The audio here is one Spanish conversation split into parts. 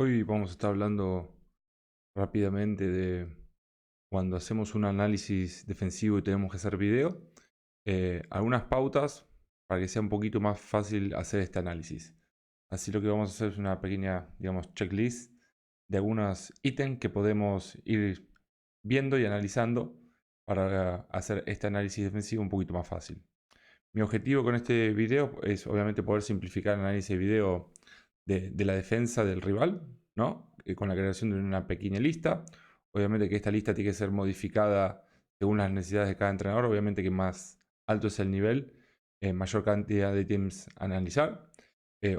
Hoy vamos a estar hablando rápidamente de cuando hacemos un análisis defensivo y tenemos que hacer video, algunas pautas para que sea un poquito más fácil hacer este análisis. Así lo que vamos a hacer es una pequeña, digamos, checklist de algunos ítems que podemos ir viendo y analizando para hacer este análisis defensivo un poquito más fácil. Mi objetivo con este video es obviamente poder simplificar el análisis de video de la defensa del rival, ¿no? Con la creación de una pequeña lista. Obviamente que esta lista tiene que ser modificada según las necesidades de cada entrenador. Obviamente que más alto es el nivel, mayor cantidad de ítems a analizar.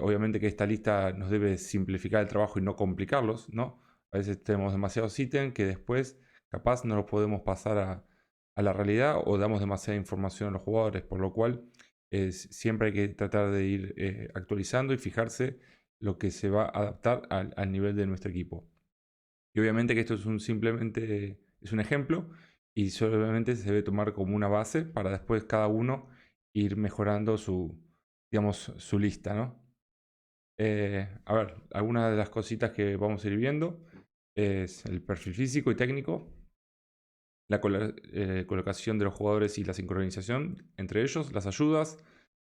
Obviamente que esta lista nos debe simplificar el trabajo y no complicarlos, ¿no? A veces tenemos demasiados ítems que después capaz no los podemos pasar a la realidad o damos demasiada información a los jugadores, por lo cual siempre hay que tratar de ir actualizando y fijarse lo que se va a adaptar al nivel de nuestro equipo. Y obviamente que esto es simplemente es un ejemplo y solamente se debe tomar como una base para después cada uno ir mejorando digamos, su lista, ¿no? A ver, algunas de las cositas que vamos a ir viendo es el perfil físico y técnico, la colocación de los jugadores y la sincronización entre ellos, las ayudas,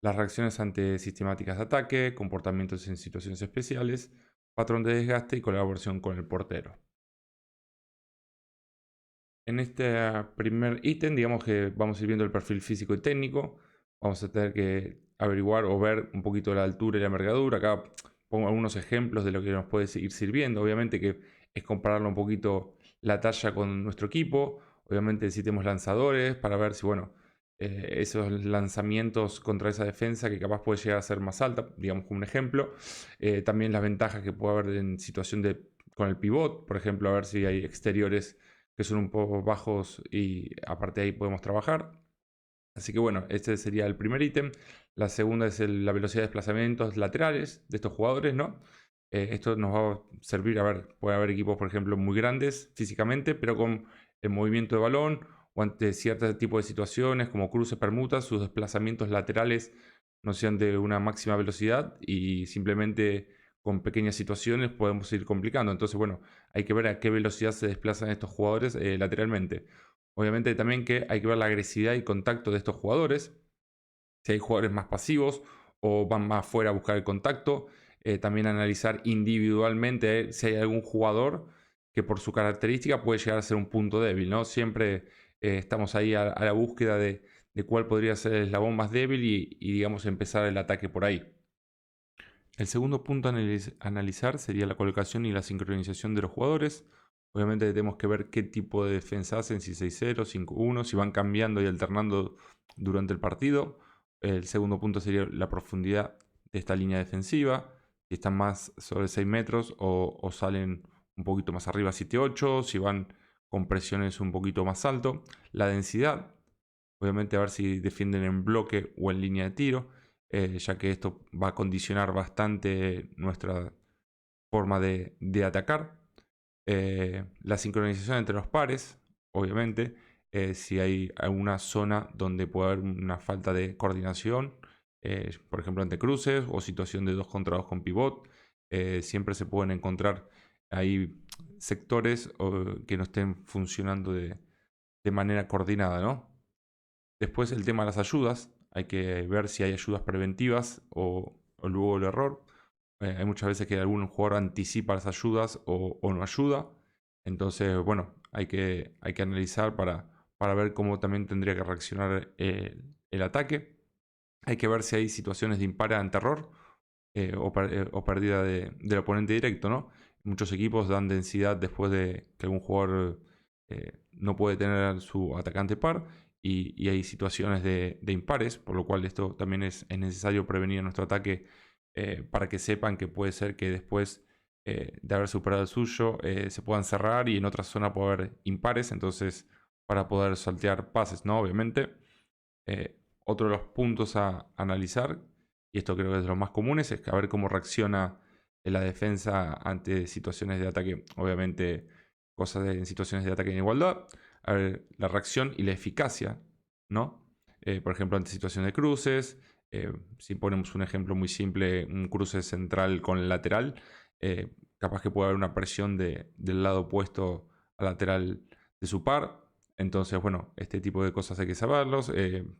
las reacciones ante sistemáticas de ataque, comportamientos en situaciones especiales, patrón de desgaste y colaboración con el portero. En este primer ítem, digamos que vamos a ir viendo el perfil físico y técnico. Vamos a tener que averiguar o ver un poquito la altura y la envergadura. Acá pongo algunos ejemplos de lo que nos puede ir sirviendo. Obviamente que es compararlo un poquito la talla con nuestro equipo. Obviamente necesitemos lanzadores para ver si, bueno, esos lanzamientos contra esa defensa que capaz puede llegar a ser más alta, digamos como un ejemplo. También las ventajas que puede haber en situación con el pivot, por ejemplo, a ver si hay exteriores que son un poco bajos y aparte de ahí podemos trabajar. Así que bueno, este sería el primer ítem. La segunda es la velocidad de desplazamientos laterales de estos jugadores, ¿no? Esto nos va a servir, a ver, puede haber equipos, por ejemplo, muy grandes físicamente, pero con el movimiento de balón o ante cierto tipo de situaciones como cruces, permutas, sus desplazamientos laterales no sean de una máxima velocidad y simplemente con pequeñas situaciones podemos ir complicando. Entonces, bueno, hay que ver a qué velocidad se desplazan estos jugadores lateralmente. Obviamente también que hay que ver la agresividad y contacto de estos jugadores. Si hay jugadores más pasivos o van más fuera a buscar el contacto. También analizar individualmente si hay algún jugador que por su característica puede llegar a ser un punto débil, ¿no? Siempre estamos ahí a la búsqueda de cuál podría ser el eslabón más débil y digamos empezar el ataque por ahí. El segundo punto a analizar sería la colocación y la sincronización de los jugadores. Obviamente tenemos que ver qué tipo de defensa hacen, si 6-0, 5-1, si van cambiando y alternando durante el partido. El segundo punto sería la profundidad de esta línea defensiva, si están más sobre 6 metros o salen un poquito más arriba 7-8, si van con presiones un poquito más alto. La densidad, obviamente a ver si defienden en bloque o en línea de tiro, ya que esto va a condicionar bastante nuestra forma de atacar. La sincronización entre los pares, obviamente, si hay alguna zona donde puede haber una falta de coordinación, por ejemplo ante cruces o situación de 2 contra 2 con pivot, siempre se pueden encontrar ahí sectores que no estén funcionando de manera coordinada, ¿no? Después el tema de las ayudas, hay que ver si hay ayudas preventivas o luego el error. Hay muchas veces que algún jugador anticipa las ayudas o no ayuda. Entonces, bueno, hay que analizar para ver cómo también tendría que reaccionar el ataque. Hay que ver si hay situaciones de impara ante error o pérdida del oponente directo, ¿no? Muchos equipos dan densidad después de que algún jugador no puede tener su atacante par y hay situaciones de impares, por lo cual esto también es necesario prevenir nuestro ataque para que sepan que puede ser que después de haber superado el suyo se puedan cerrar y en otra zona puede haber impares, entonces para poder saltear pases, ¿no? Obviamente. Otro de los puntos a analizar, y esto creo que es de los más comunes, es que a ver cómo reacciona la defensa ante situaciones de ataque, obviamente en situaciones de ataque en igualdad, a ver la reacción y la eficacia, ¿no? Por ejemplo, ante situaciones de cruces, si ponemos un ejemplo muy simple, un cruce central con el lateral, capaz que puede haber una presión del lado opuesto al lateral de su par. Entonces, bueno, este tipo de cosas hay que saberlos.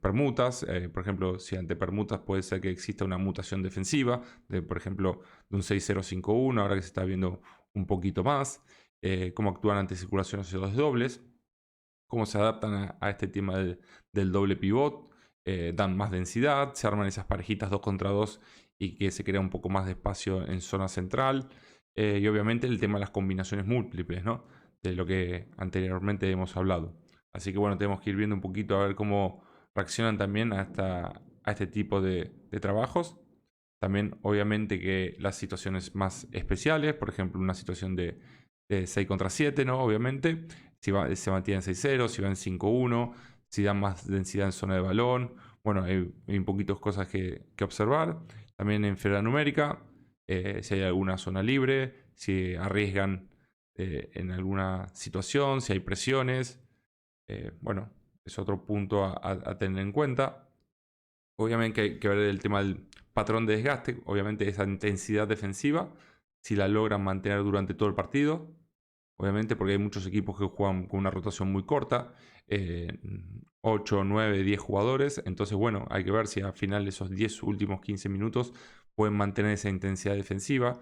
Permutas, por ejemplo, si ante permutas puede ser que exista una mutación defensiva, por ejemplo, de un 6-0-5-1, ahora que se está viendo un poquito más. Cómo actúan ante circulaciones de los dobles, cómo se adaptan a este tema del doble pivot, dan más densidad, se arman esas parejitas 2 contra 2 y que se crea un poco más de espacio en zona central. Y obviamente el tema de las combinaciones múltiples, ¿no? De lo que anteriormente hemos hablado. Así que bueno, tenemos que ir viendo un poquito a ver cómo reaccionan también a este tipo de trabajos. También obviamente que las situaciones más especiales, por ejemplo una situación de 6 contra 7, ¿no? Obviamente, si se mantiene en 6-0, si va en 5-1, si da más densidad en zona de balón. Bueno, hay un poquito cosas que observar. También en esfera numérica, si hay alguna zona libre, si arriesgan en alguna situación, si hay presiones. Bueno, es otro punto a tener en cuenta. Obviamente hay que ver el tema del patrón de desgaste, obviamente esa intensidad defensiva, si la logran mantener durante todo el partido, obviamente porque hay muchos equipos que juegan con una rotación muy corta, 8, 9, 10 jugadores, entonces bueno, hay que ver si al final de esos 10 últimos 15 minutos pueden mantener esa intensidad defensiva.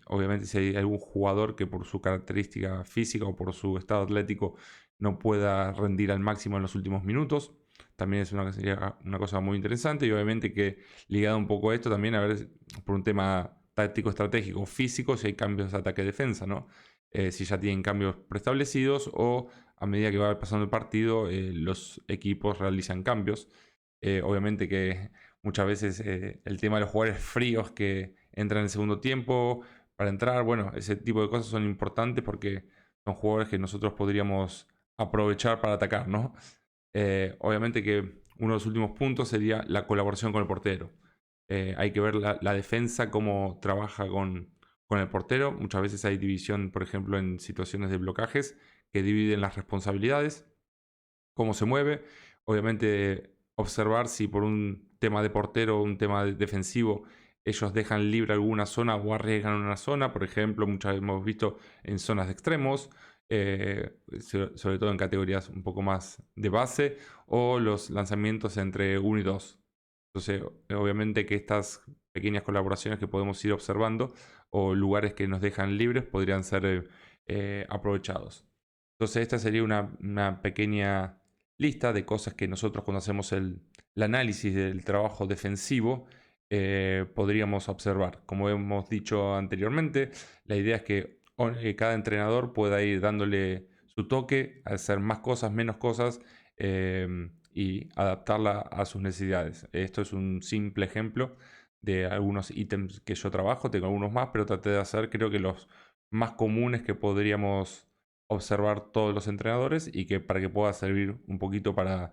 Obviamente si hay algún jugador que por su característica física o por su estado atlético no pueda rendir al máximo en los últimos minutos, también sería una cosa muy interesante. Y obviamente que ligado un poco a esto también a ver por un tema táctico estratégico físico si hay cambios de ataque-defensa, ¿no? Si ya tienen cambios preestablecidos o a medida que va pasando el partido los equipos realizan cambios. Obviamente que muchas veces el tema de los jugadores fríos que entran en el segundo tiempo para entrar, bueno, ese tipo de cosas son importantes porque son jugadores que nosotros podríamos aprovechar para atacar, ¿no? Obviamente que uno de los últimos puntos sería la colaboración con el portero. Hay que ver la defensa, cómo trabaja con el portero. Muchas veces hay división, por ejemplo, en situaciones de blocajes, que dividen las responsabilidades, cómo se mueve. Obviamente observar si por un tema de portero o un tema defensivo ellos dejan libre alguna zona o arriesgan una zona. Por ejemplo, muchas veces hemos visto en zonas de extremos, sobre todo en categorías un poco más de base, o los lanzamientos entre 1 y 2. Entonces, obviamente que estas pequeñas colaboraciones que podemos ir observando o lugares que nos dejan libres podrían ser aprovechados. Entonces, esta sería una pequeña lista de cosas que nosotros cuando hacemos el análisis del trabajo defensivo podríamos observar. Como hemos dicho anteriormente, la idea es que cada entrenador pueda ir dándole su toque, hacer más cosas, menos cosas y adaptarla a sus necesidades. Esto es un simple ejemplo de algunos ítems que yo trabajo, tengo algunos más, pero traté de hacer creo que los más comunes que podríamos observar todos los entrenadores y que para que pueda servir un poquito para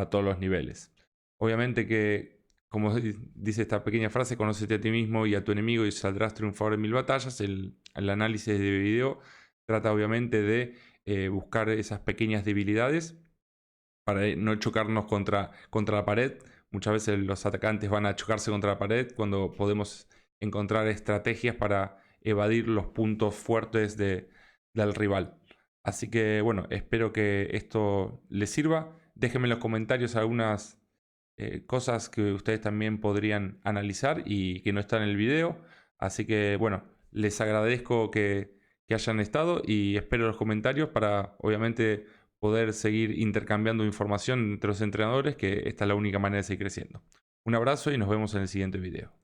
todos los niveles. Obviamente que, como dice esta pequeña frase, conócete a ti mismo y a tu enemigo y saldrás triunfador en 1000 batallas. El análisis de video trata obviamente de buscar esas pequeñas debilidades para no chocarnos contra la pared. Muchas veces los atacantes van a chocarse contra la pared cuando podemos encontrar estrategias para evadir los puntos fuertes del rival. Así que bueno, espero que esto les sirva. Déjenme en los comentarios algunas cosas que ustedes también podrían analizar y que no están en el video. Así que bueno, les agradezco que hayan estado y espero los comentarios para obviamente poder seguir intercambiando información entre los entrenadores, que esta es la única manera de seguir creciendo. Un abrazo y nos vemos en el siguiente video.